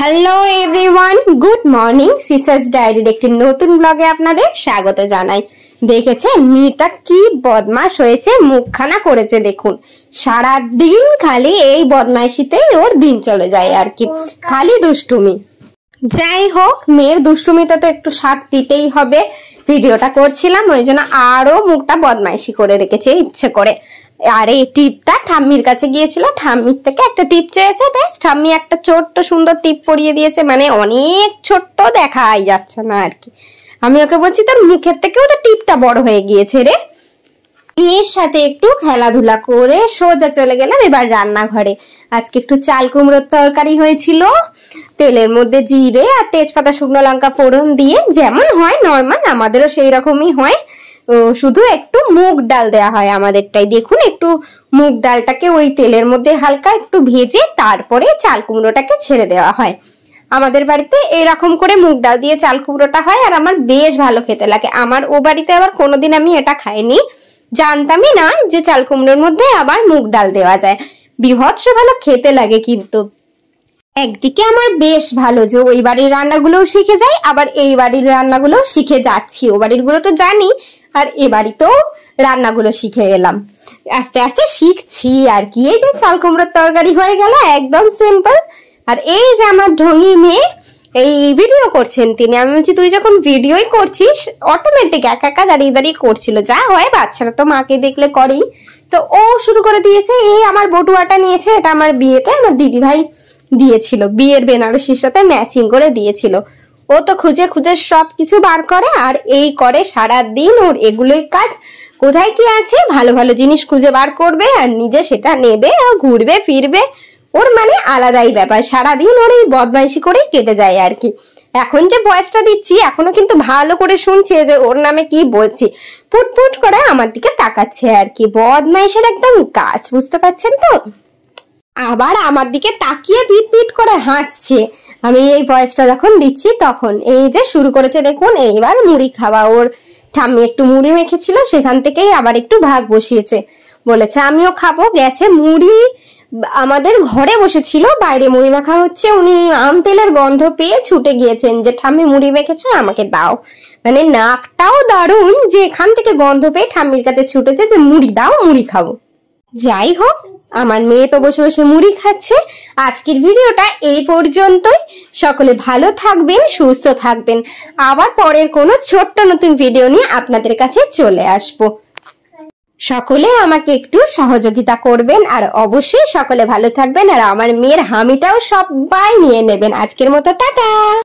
Hello everyone, good morning. Scissors ডায়েরির একটি নতুন ব্লগে আপনাদের স্বাগত জানাই। দেখেছেন মেয়েটা কি বদমাশ হয়েছে, মুখখানা করেছে দেখুন। সারাদিন খালি এই বদমাইশিতেই ওর দিন চলে যায় আর কি, খালি দুষ্টুমি। যাই হোক, মেয়ের দুষ্টুমিতে তো একটু সাথ দিতেই হবে। ভিডিওটা করছিলাম ওই জন্য আরো মুখটা বদমাইশি করে রেখেছে ইচ্ছে করে। আর এই টিপটা ঠাম্মির কাছে গিয়েছিল, ঠাম্মির থেকে একটা টিপ চেয়েছে, বেশ ঠাম্মি একটা ছোট্ট সুন্দর টিপ পরিয়ে দিয়েছে, মানে অনেক ছোট্ট দেখাই যাচ্ছে না আর কি। আমি ওকে বলছি তোর মুখের থেকেও তো টিপটা বড় হয়ে গিয়েছে রে। মেয়ের সাথে একটু খেলাধুলা করে সোজা চলে গেলাম এবার রান্নাঘরে। আজকে একটু চাল কুমড়োর তরকারি হয়েছিল, তেলের মধ্যে জিরে আর তেজপাতা শুকনো লঙ্কা ফোড়ন দিয়ে, যেমন হয় নর্মাল, আমাদেরও সেই রকমই হয়। শুধু একটু মুগ ডাল দেওয়া হয় আমাদেরটাই। দেখুন, একটু মুগ ডালটাকে ওই তেলের মধ্যে হালকা একটু ভেজে তারপরে চাল কুমড়োটাকে ছেড়ে দেওয়া হয়। আমাদের বাড়িতে এরকম করে মুগ ডাল দিয়ে চাল কুমড়োটা হয়, আর আমার বেশ ভালো খেতে লাগে। আমার ও বাড়িতে আবার কোনোদিন আমি এটা খাইনি, জানতামই না যে চাল কুমড়োর মধ্যে আবার মুগ ডাল দেওয়া যায়। বিভৎস ভালো খেতে লাগে। কিন্তু একদিকে আমার বেশ ভালো যে ওই বাড়ির রান্নাগুলোও শিখে যাই, আবার এই বাড়ির রান্নাগুলোও শিখে যাচ্ছি। ও বাড়ির গুলো তো জানি, আর এ বাড়িতেও রান্নাগুলো শিখে গেলাম, আস্তে আস্তে শিখছি আর কি। এই যে চাল কুমড়োর তরকারি হয়ে গেল, একদম সিম্পল। আর এই যে আমার ঢঙি মেয়ে, এই ভিডিও করছেন তিনি। আমি বলছি তুই যখন ভিডিওই করছিস, অটোমেটিক একা একা দাঁড়িয়ে দাঁড়িয়ে করছিল। যা হয়, বাচ্চারা তো মাকে দেখলে করেই। তো ও শুরু করে দিয়েছে। এই আমার বটুয়াটা নিয়েছে, এটা আমার বিয়েতে আমার দিদি ভাই দিয়েছিল, বিয়ের বেনারসির সাথে ম্যাচিং করে দিয়েছিল। ও তো খুঁজে খুঁজে সব কিছু বার করে, আর এই করে সারা দিন। ওর এগুলোই কাজ। কোথায় কি আছে ভালো ভালো জিনিস খুঁজে বার করবে আর নিজে সেটা নেবে আর ঘুরবে ফিরবে। ওর মানে আলাদাই ব্যাপার, সারাদিন ওর এই বদমাইশি করেই কেটে যায় আর কি। এখন যে ভয়েসটা দিচ্ছি, এখনো কিন্তু ভালো করে শুনছে যে ওর নামে কি বলছি। পুটপুট করে আমার দিকে তাকাচ্ছে আর কি, বদমাইশের একদম কাজ, বুঝতে পারছেন তো। আবার আমার দিকে তাকিয়ে পিট পিট করে হাসছে আমি এই ভয়েসটা যখন দিচ্ছি তখন। এই যে শুরু করেছে দেখুন, এইবার মুড়ি খাওয়া। ওর ঠাম্মি একটু মুড়ি মেখেছিল, সেখান থেকেই আবার একটু ভাগ বসিয়েছে, বলেছে আমিও খাবো। গেছে মুড়ি আমাদের ঘরে বসেছিল, বাইরে মুড়ি মাখা হচ্ছে। উনি আম তেলের গন্ধ পেয়ে ছুটে গিয়েছেন যে ঠাম্মি মুড়ি মেখেছো, আমাকে দাও। মানে নাকটাও দারুণ যে এখান থেকে গন্ধ পেয়ে ঠাম্মির কাছে ছুটেছে যে মুড়ি দাও, মুড়ি খাবো। যাই হোক, আমার মেয়ে তো বসে বসে মুড়ি খাচ্ছে। আজকের ভিডিওটা এই পর্যন্তই। সকলে ভালো থাকবেন, সুস্থ থাকবেন। আবার পরের কোনো ছোট্ট নতুন ভিডিও নিয়ে আপনাদের কাছে চলে আসবো। সকলে আমাকে একটু সহযোগিতা করবেন, আর অবশ্যই সকলে ভালো থাকবেন। আর আমার মেয়ের হামিটাও সবাই নিয়ে নেবেন। আজকের মতো টাটা।